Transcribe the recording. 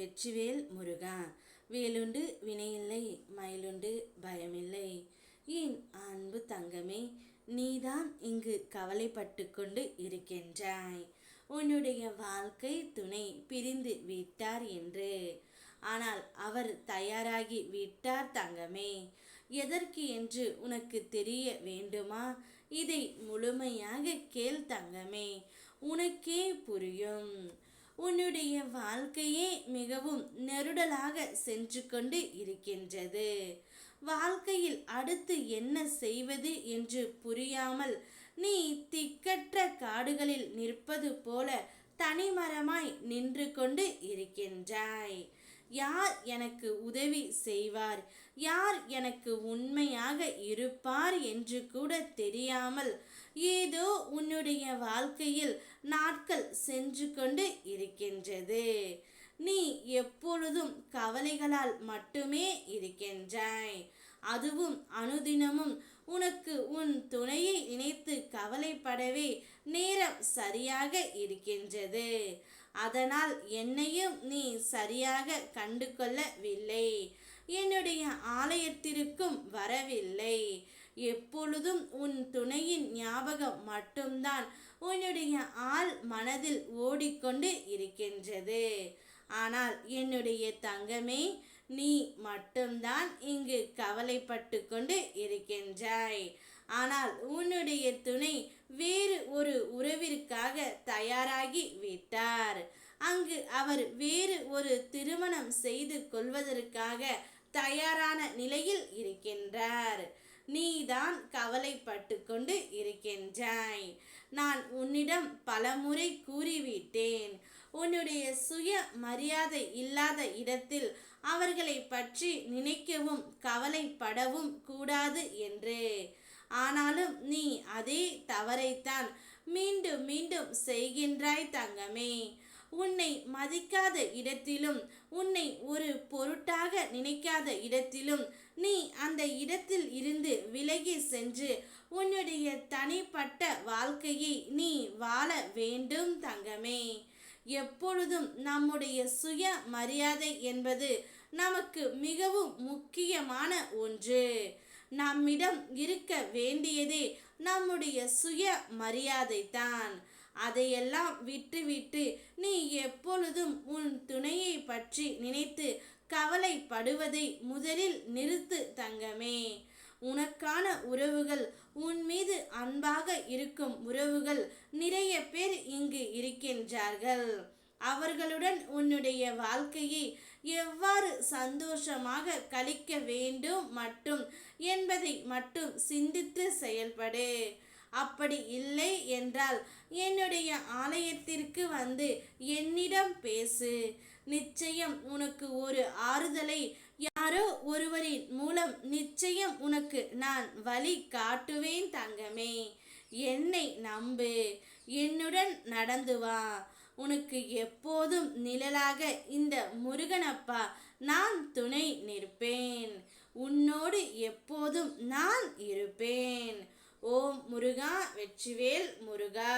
வெற்றிவேல் முருகா. வேலுண்டு வினையில்லை, மயிலுண்டு பயமில்லை. என் அன்பு தங்கமே, நீதான் இங்கு கவலைப்பட்டு கொண்டு இருக்கின்றாய். உன்னுடைய வாழ்க்கை துணை பிரிந்து விட்டார் என்று. ஆனால் அவர் தயாராகி விட்டார் தங்கமே. எதற்கு என்று உனக்கு தெரிய வேண்டுமா? இதை முழுமையாக கேள் தங்கமே, உனக்கே புரியும். உன்னுடைய வாழ்க்கையே மிகவும் நெருடலாக சென்று கொண்டு இருக்கின்றது. வாழ்க்கையில் அடுத்து என்ன செய்வது என்று புரியாமல் நீ திக்கற்ற காடுகளில் நிற்பது போல தனிமரமாய் நின்று கொண்டு இருக்கின்றாய். யார் எனக்கு உதவி செய்வார், யார் எனக்கு உண்மையாக இருப்பார் என்று கூட தெரியாமல் ஏதோ உன்னுடைய வாழ்க்கையில் நாட்கள் சென்று கொண்டு இருக்கின்றது. நீ எப்பொழுதும் கவலைகளால் மட்டுமே இருக்கின்றாய். அதுவும் அனுதினமும் உனக்கு உன் துணையை நினைத்து கவலைப்படவே நேரம் சரியாக இருக்கின்றது. அதனால் என்னையும் நீ சரியாக கண்டு கொள்ளவில்லை, என்னுடைய ஆலயத்திற்கும் வரவில்லை. எப்பொழுதும் உன் துணையின் ஞாபகம் மட்டும்தான் உன்னுடைய ஆள் மனதில் ஓடிக்கொண்டு இருக்கின்றது. ஆனால் என்னுடைய தங்கமே, நீ மட்டும்தான் இங்கு கவலைப்பட்டு கொண்டு இருக்கின்றாய். ஆனால் உன்னுடைய துணை வேறு ஒரு உறவிற்காக தயாராகி விட்டார். அங்கு அவர் வேறு ஒரு திருமணம் செய்து கொள்வதற்காக தயாரான நிலையில் இருக்கின்றார். நீதான் கவலைப்பட்டு கொண்டு இருக்கின்றாய். நான் உன்னிடம் பலமுறை கூறிவிட்டேன், உன்னுடைய சுய மரியாதை இல்லாத இடத்தில் அவர்களை பற்றி நினைக்கவும் கவலைப்படவும் கூடாது என்று. ஆனாலும் நீ அதே தவறைத்தான் மீண்டும் மீண்டும் செய்கின்றாய் தங்கமே. உன்னை மதிக்காத இடத்திலும், உன்னை ஒரு பொருட்டாக நினைக்காத இடத்திலும் நீ அந்த இடத்தில் இருந்து விலகி சென்று உன்னுடைய தனிப்பட்ட வாழ்க்கையை நீ வாழ வேண்டும் தங்கமே. எப்பொழுதும் நம்முடைய சுய மரியாதை என்பது நமக்கு மிகவும் முக்கியமான ஒன்று. நம்மிடம் இருக்க வேண்டியதே நம்முடைய சுய மரியாதை தான். அதையெல்லாம் விட்டுவிட்டு நீ எப்பொழுதும் உன் துணையை பற்றி நினைத்து கவலைப்படுவதை முதலில் நிறுத்து தங்கமே. உனக்கான உறவுகள், உன் மீது அன்பாக இருக்கும் உறவுகள் நிறைய பேர் இங்கு இருக்கின்றார்கள். அவர்களுடன் உன்னுடைய வாழ்க்கையை எவ்வாறு சந்தோஷமாக கழிக்க வேண்டும் மட்டும் என்பதை மட்டும் சிந்தித்து செயல்படு. அப்படி இல்லை என்றால் என்னுடைய ஆலயத்திற்கு வந்து என்னிடம் பேசு. நிச்சயம் உனக்கு ஒரு ஆறுதலை யாரோ ஒருவரின் மூலம் நிச்சயம் உனக்கு நான் வழி காட்டுவேன் தங்கமே. என்னை நம்பு, என்னுடன் நடந்து வா. உனக்கு எப்போதும் நிழலாக இந்த முருகனப்பா நான் துணை நிற்பேன். உன்னோடு எப்போதும் நான் இருப்பேன். ஓம் முருகா, வெற்றிவேல் முருகா.